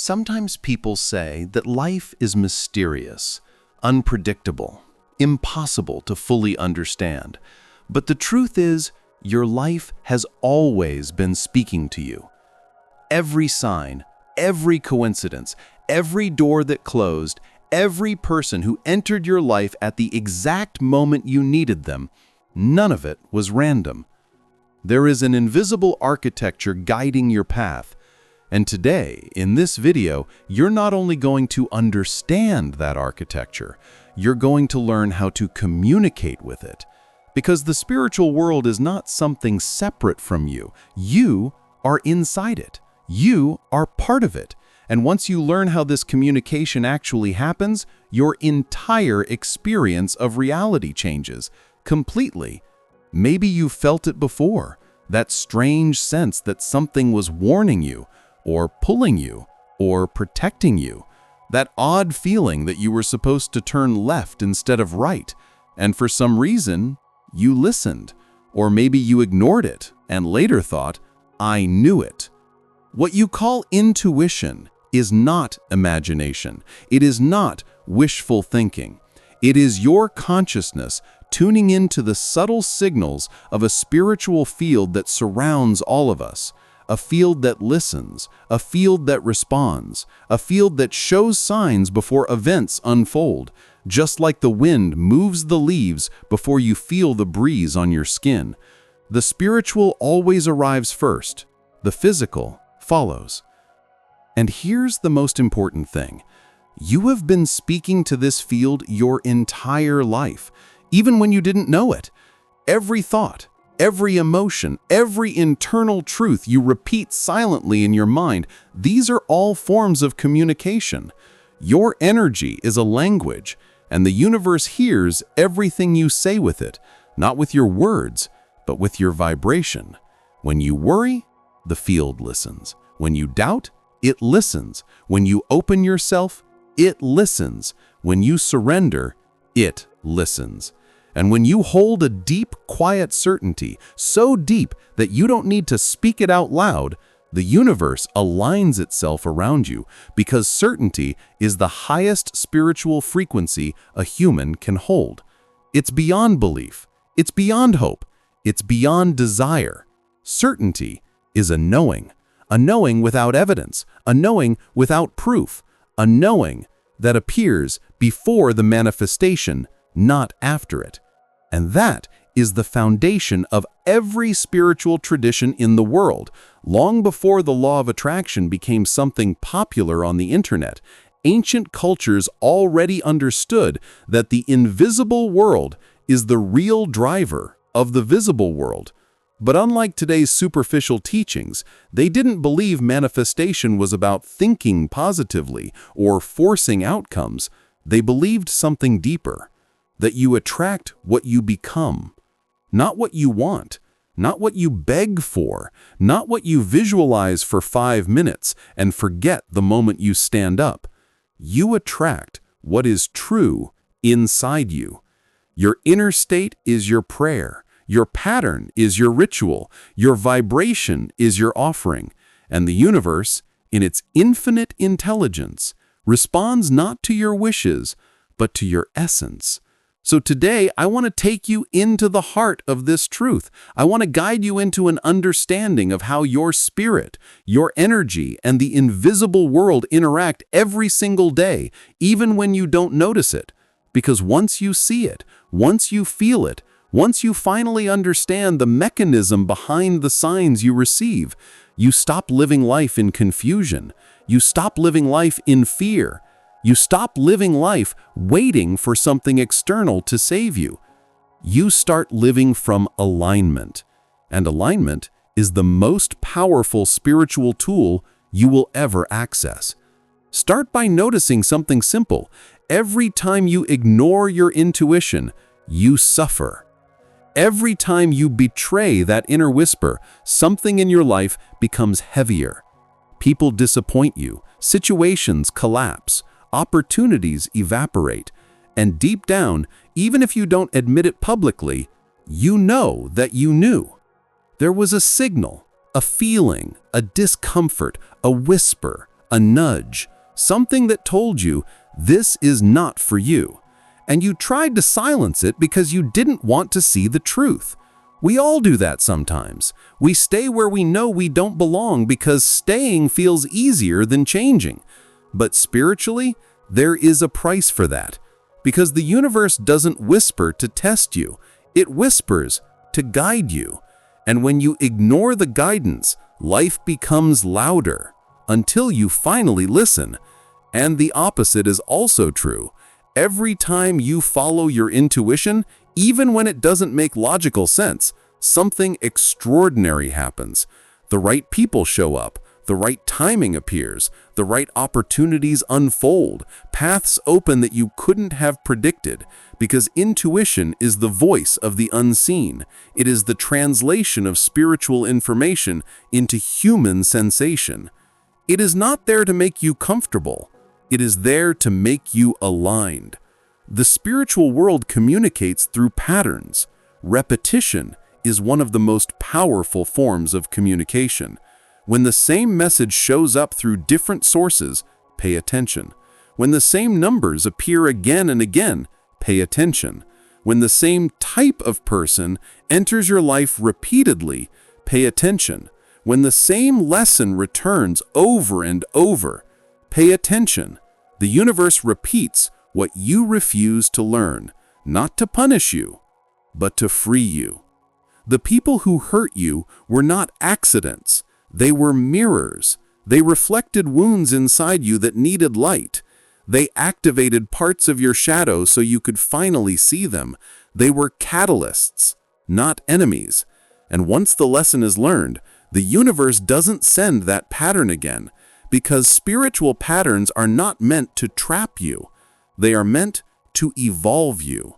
Sometimes people say that life is mysterious, unpredictable, impossible to fully understand. But the truth is, your life has always been speaking to you. Every sign, every coincidence, every door that closed, every person who entered your life at the exact moment you needed them, none of it was random. There is an invisible architecture guiding your path. And today, in this video, you're not only going to understand that architecture, you're going to learn how to communicate with it. Because the spiritual world is not something separate from you. You are inside it. You are part of it. And once you learn how this communication actually happens, your entire experience of reality changes completely. Maybe you've felt it before, that strange sense that something was warning you, or pulling you, or protecting you. That odd feeling that you were supposed to turn left instead of right, and for some reason, you listened. Or maybe you ignored it, and later thought, I knew it. What you call intuition is not imagination. It is not wishful thinking. It is your consciousness tuning into the subtle signals of a spiritual field that surrounds all of us. A field that listens, a field that responds, a field that shows signs before events unfold, just like the wind moves the leaves before you feel the breeze on your skin. The spiritual always arrives first, the physical follows. And here's the most important thing. You have been speaking to this field your entire life, even when you didn't know it. Every thought, every emotion, every internal truth you repeat silently in your mind, these are all forms of communication. Your energy is a language, and the universe hears everything you say with it, not with your words, but with your vibration. When you worry, the field listens. When you doubt, it listens. When you open yourself, it listens. When you surrender, it listens. And when you hold a deep, quiet certainty, so deep that you don't need to speak it out loud, the universe aligns itself around you because certainty is the highest spiritual frequency a human can hold. It's beyond belief. It's beyond hope. It's beyond desire. Certainty is a knowing without evidence, a knowing without proof, a knowing that appears before the manifestation, not after it. And that is the foundation of every spiritual tradition in the world. Long before the law of attraction became something popular on the internet, ancient cultures already understood that the invisible world is the real driver of the visible world. But unlike today's superficial teachings, they didn't believe manifestation was about thinking positively or forcing outcomes. They believed something deeper. That you attract what you become, not what you want, not what you beg for, not what you visualize for 5 minutes and forget the moment you stand up. You attract what is true inside you. Your inner state is your prayer. Your pattern is your ritual. Your vibration is your offering. And the universe, in its infinite intelligence, responds not to your wishes, but to your essence. So today, I want to take you into the heart of this truth. I want to guide you into an understanding of how your spirit, your energy, and the invisible world interact every single day, even when you don't notice it. Because once you see it, once you feel it, once you finally understand the mechanism behind the signs you receive, you stop living life in confusion. You stop living life in fear. You stop living life waiting for something external to save you. You start living from alignment. And alignment is the most powerful spiritual tool you will ever access. Start by noticing something simple. Every time you ignore your intuition, you suffer. Every time you betray that inner whisper, something in your life becomes heavier. People disappoint you. Situations collapse. Opportunities evaporate, and deep down, even if you don't admit it publicly, you know that you knew. There was a signal, a feeling, a discomfort, a whisper, a nudge, something that told you this is not for you. And you tried to silence it because you didn't want to see the truth. We all do that sometimes. We stay where we know we don't belong because staying feels easier than changing. But spiritually, there is a price for that. Because the universe doesn't whisper to test you, it whispers to guide you. And when you ignore the guidance, life becomes louder until you finally listen. And the opposite is also true. Every time you follow your intuition, even when it doesn't make logical sense, something extraordinary happens. The right people show up, the right timing appears, the right opportunities unfold, paths open that you couldn't have predicted, because intuition is the voice of the unseen. It is the translation of spiritual information into human sensation. It is not there to make you comfortable. It is there to make you aligned. The spiritual world communicates through patterns. Repetition is one of the most powerful forms of communication. When the same message shows up through different sources, pay attention. When the same numbers appear again and again, pay attention. When the same type of person enters your life repeatedly, pay attention. When the same lesson returns over and over, pay attention. The universe repeats what you refuse to learn, not to punish you, but to free you. The people who hurt you were not accidents. They were mirrors. They reflected wounds inside you that needed light. They activated parts of your shadow so you could finally see them. They were catalysts, not enemies. And once the lesson is learned, the universe doesn't send that pattern again, because spiritual patterns are not meant to trap you. They are meant to evolve you.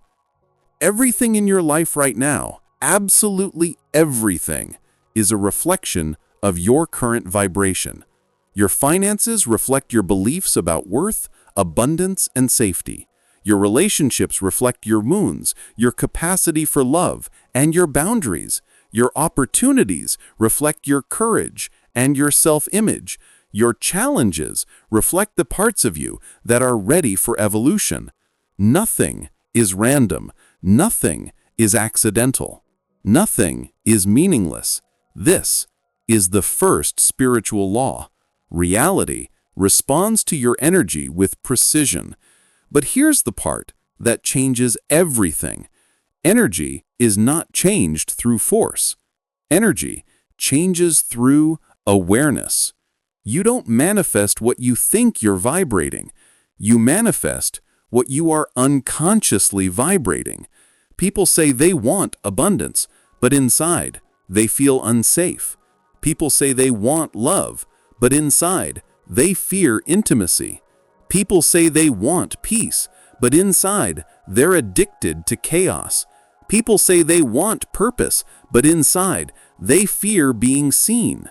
Everything in your life right now, absolutely everything, is a reflection of your current vibration. Your finances reflect your beliefs about worth, abundance, and safety. Your relationships reflect your wounds, your capacity for love, and your boundaries. Your opportunities reflect your courage and your self-image. Your challenges reflect the parts of you that are ready for evolution. Nothing is random. Nothing is accidental. Nothing is meaningless. This is the first spiritual law. Reality responds to your energy with precision. But here's the part that changes everything. Energy is not changed through force. Energy changes through awareness. You don't manifest what you think you're vibrating. You manifest what you are unconsciously vibrating. People say they want abundance, but inside, they feel unsafe. People say they want love, but inside, they fear intimacy. People say they want peace, but inside, they're addicted to chaos. People say they want purpose, but inside, they fear being seen.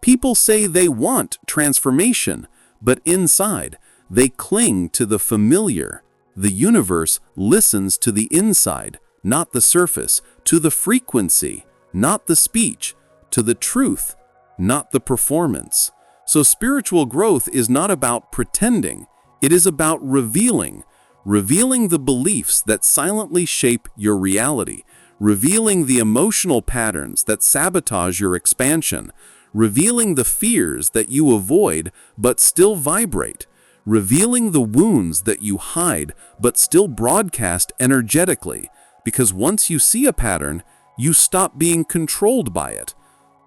People say they want transformation, but inside, they cling to the familiar. The universe listens to the inside, not the surface, to the frequency, not the speech, to the truth, not the performance. So spiritual growth is not about pretending. It is about revealing the beliefs that silently shape your reality, revealing the emotional patterns that sabotage your expansion, revealing the fears that you avoid but still vibrate, revealing the wounds that you hide but still broadcast energetically, because once you see a pattern, you stop being controlled by it.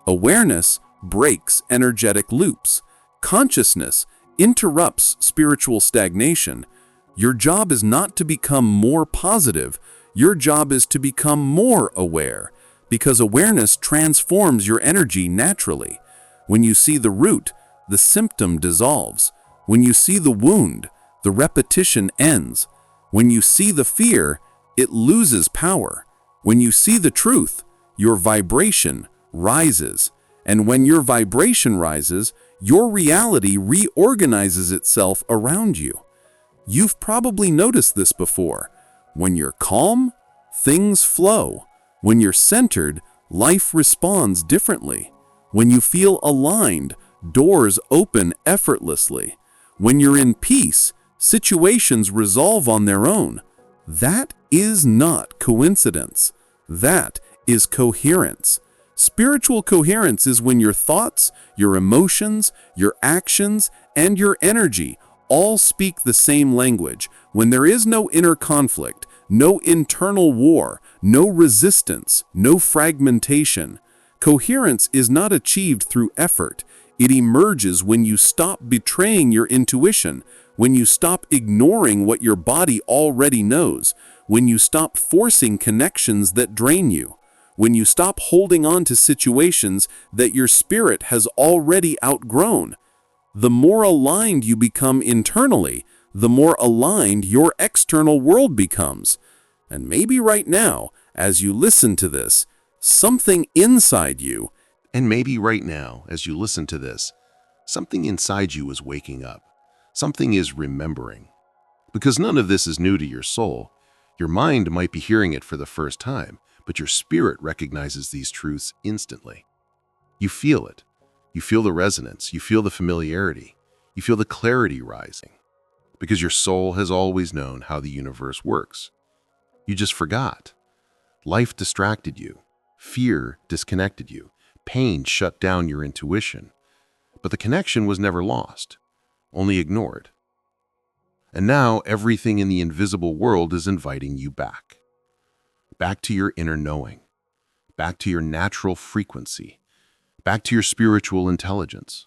Awareness breaks energetic loops. Consciousness interrupts spiritual stagnation. Your job is not to become more positive. Your job is to become more aware, because awareness transforms your energy naturally. When you see the root, the symptom dissolves. When you see the wound, the repetition ends. When you see the fear, it loses power. When you see the truth, your vibration rises. And when your vibration rises, your reality reorganizes itself around you. You've probably noticed this before. When you're calm, things flow. When you're centered, life responds differently. When you feel aligned, doors open effortlessly. When you're in peace, situations resolve on their own. That is not coincidence. That is coherence. Spiritual coherence is when your thoughts, your emotions, your actions, and your energy all speak the same language, when there is no inner conflict, no internal war, no resistance, no fragmentation. Coherence is not achieved through effort. It emerges when you stop betraying your intuition, when you stop ignoring what your body already knows, when you stop forcing connections that drain you, when you stop holding on to situations that your spirit has already outgrown. The more aligned you become internally, the more aligned your external world becomes. And maybe right now, as you listen to this, something inside you, And maybe right now, as you listen to this, something inside you is waking up. Something is remembering. Because none of this is new to your soul. Your mind might be hearing it for the first time, but your spirit recognizes these truths instantly. You feel it. You feel the resonance. You feel the familiarity. You feel the clarity rising. Because your soul has always known how the universe works. You just forgot. Life distracted you. Fear disconnected you. Pain shut down your intuition. But the connection was never lost, only ignored. And now everything in the invisible world is inviting you back. Back to your inner knowing. Back to your natural frequency. Back to your spiritual intelligence.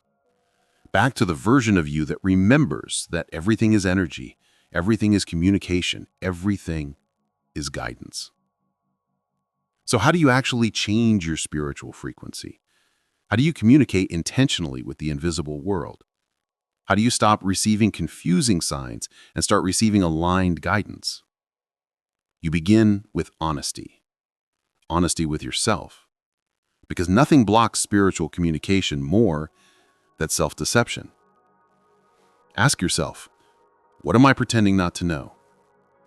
Back to the version of you that remembers that everything is energy, everything is communication, everything is guidance. So how do you actually change your spiritual frequency? How do you communicate intentionally with the invisible world? How do you stop receiving confusing signs and start receiving aligned guidance? You begin with honesty. Honesty with yourself. Because nothing blocks spiritual communication more than self-deception. Ask yourself, what am I pretending not to know?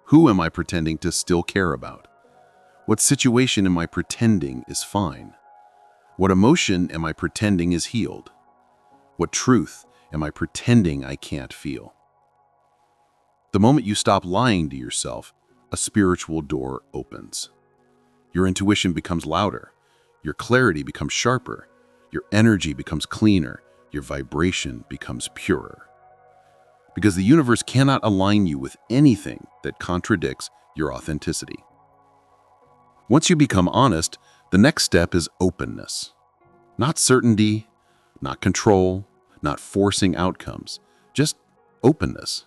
Who am I pretending to still care about? What situation am I pretending is fine? What emotion am I pretending is healed? What truth am I pretending I can't feel? The moment you stop lying to yourself, a spiritual door opens. Your intuition becomes louder. Your clarity becomes sharper. Your energy becomes cleaner. Your vibration becomes purer. Because the universe cannot align you with anything that contradicts your authenticity. Once you become honest, the next step is openness. Not certainty, not control, not forcing outcomes, just openness.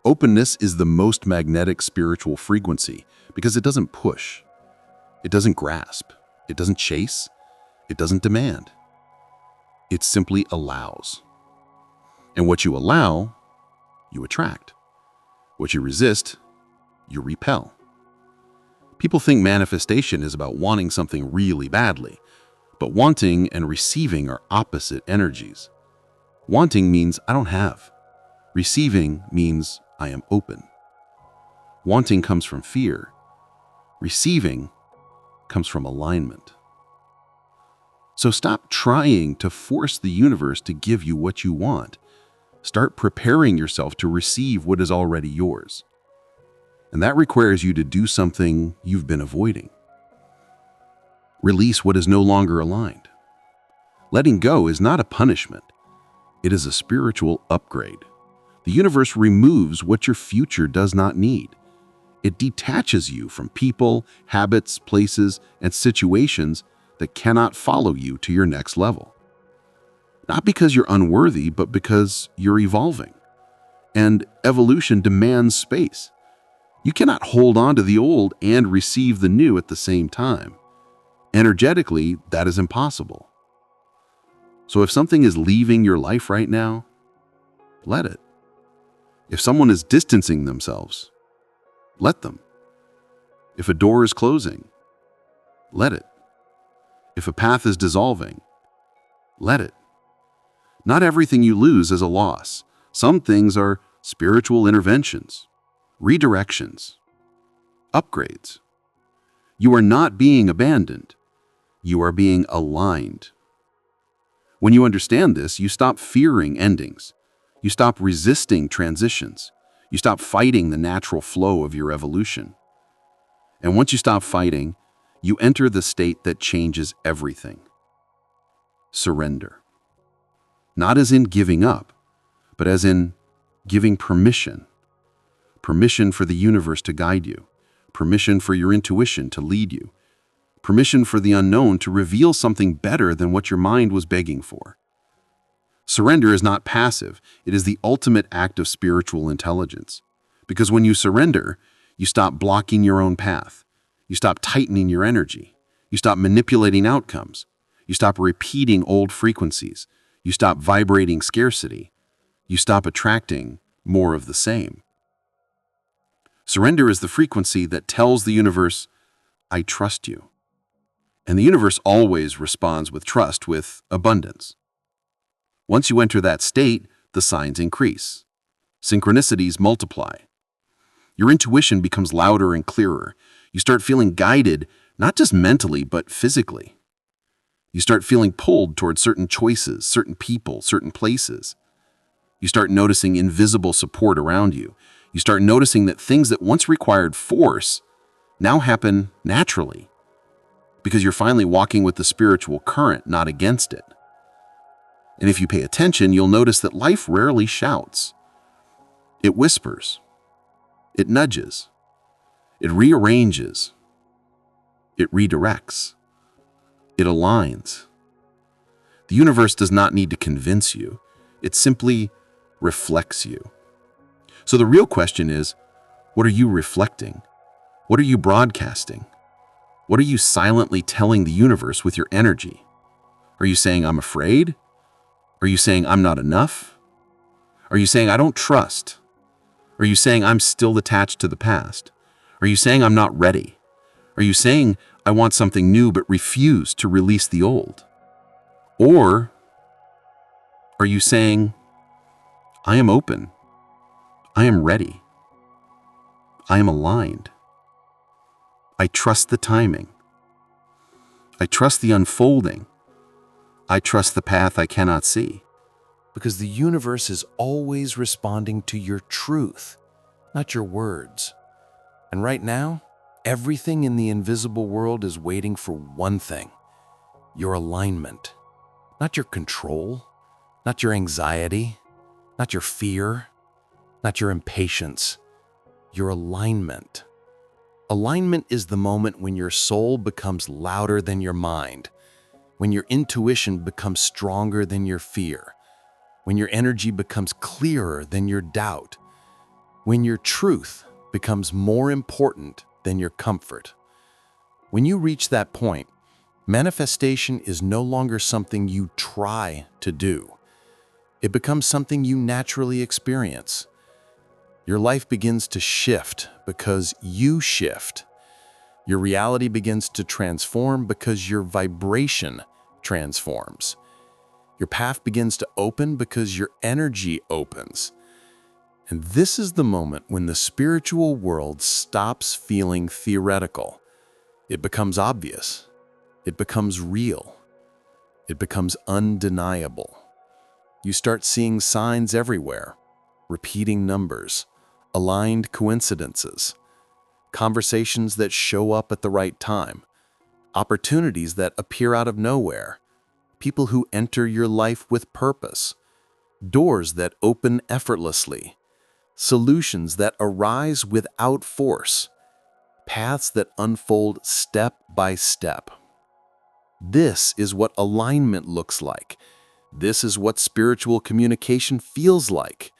Openness is the most magnetic spiritual frequency because it doesn't push, it doesn't grasp, it doesn't chase, it doesn't demand. It simply allows. And what you allow, you attract. What you resist, you repel. People think manifestation is about wanting something really badly, but wanting and receiving are opposite energies. Wanting means I don't have. Receiving means I am open. Wanting comes from fear. Receiving comes from alignment. So stop trying to force the universe to give you what you want. Start preparing yourself to receive what is already yours. And that requires you to do something you've been avoiding. Release what is no longer aligned. Letting go is not a punishment. It is a spiritual upgrade. The universe removes what your future does not need. It detaches you from people, habits, places, and situations that cannot follow you to your next level. Not because you're unworthy, but because you're evolving. And evolution demands space. You cannot hold on to the old and receive the new at the same time. Energetically, that is impossible. So if something is leaving your life right now, let it. If someone is distancing themselves, let them. If a door is closing, let it. If a path is dissolving, let it. Not everything you lose is a loss. Some things are spiritual interventions, redirections, upgrades. You are not being abandoned. You are being aligned. When you understand this, you stop fearing endings. You stop resisting transitions. You stop fighting the natural flow of your evolution. And once you stop fighting, you enter the state that changes everything. Surrender. Not as in giving up, but as in giving permission. Permission for the universe to guide you. Permission for your intuition to lead you. Permission for the unknown to reveal something better than what your mind was begging for. Surrender is not passive. It is the ultimate act of spiritual intelligence. Because when you surrender, you stop blocking your own path. You stop tightening your energy. You stop manipulating outcomes. You stop repeating old frequencies. You stop vibrating scarcity. You stop attracting more of the same. Surrender is the frequency that tells the universe, I trust you. And the universe always responds with trust, with abundance. Once you enter that state, the signs increase. Synchronicities multiply. Your intuition becomes louder and clearer. You start feeling guided, not just mentally, but physically. You start feeling pulled toward certain choices, certain people, certain places. You start noticing invisible support around you. You start noticing that things that once required force now happen naturally, because you're finally walking with the spiritual current, not against it. And if you pay attention, you'll notice that life rarely shouts. It whispers. It nudges. It rearranges. It redirects. It aligns. The universe does not need to convince you. It simply reflects you. So the real question is, what are you reflecting? What are you broadcasting? What are you silently telling the universe with your energy? Are you saying, I'm afraid? Are you saying, I'm not enough? Are you saying, I don't trust? Are you saying, I'm still attached to the past? Are you saying, I'm not ready? Are you saying, I want something new but refuse to release the old? Or are you saying, I am open. I am ready. I am aligned. I trust the timing. I trust the unfolding. I trust the path I cannot see. Because the universe is always responding to your truth, not your words. And right now, everything in the invisible world is waiting for one thing: your alignment. Not your control, not your anxiety, not your fear, not your impatience, your alignment. Alignment is the moment when your soul becomes louder than your mind, when your intuition becomes stronger than your fear, when your energy becomes clearer than your doubt, when your truth becomes more important than your comfort. When you reach that point, manifestation is no longer something you try to do. It becomes something you naturally experience. Your life begins to shift because you shift. Your reality begins to transform because your vibration transforms. Your path begins to open because your energy opens. And this is the moment when the spiritual world stops feeling theoretical. It becomes obvious. It becomes real. It becomes undeniable. You start seeing signs everywhere, repeating numbers, aligned coincidences, conversations that show up at the right time, opportunities that appear out of nowhere, people who enter your life with purpose, doors that open effortlessly, solutions that arise without force, paths that unfold step by step. This is what alignment looks like. This is what spiritual communication feels like.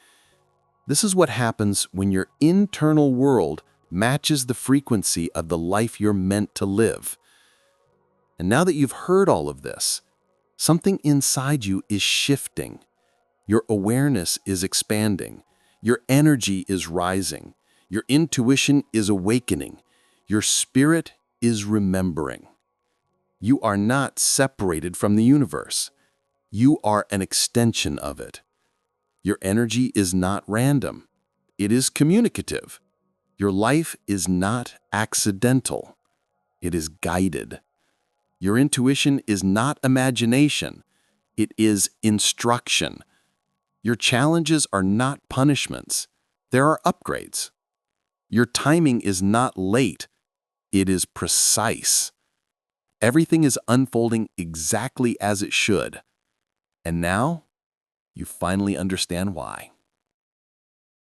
This is what happens when your internal world matches the frequency of the life you're meant to live. And now that you've heard all of this, something inside you is shifting. Your awareness is expanding. Your energy is rising. Your intuition is awakening. Your spirit is remembering. You are not separated from the universe. You are an extension of it. Your energy is not random. It is communicative. Your life is not accidental. It is guided. Your intuition is not imagination. It is instruction. Your challenges are not punishments. There are upgrades. Your timing is not late. It is precise. Everything is unfolding exactly as it should. And now, you finally understand why.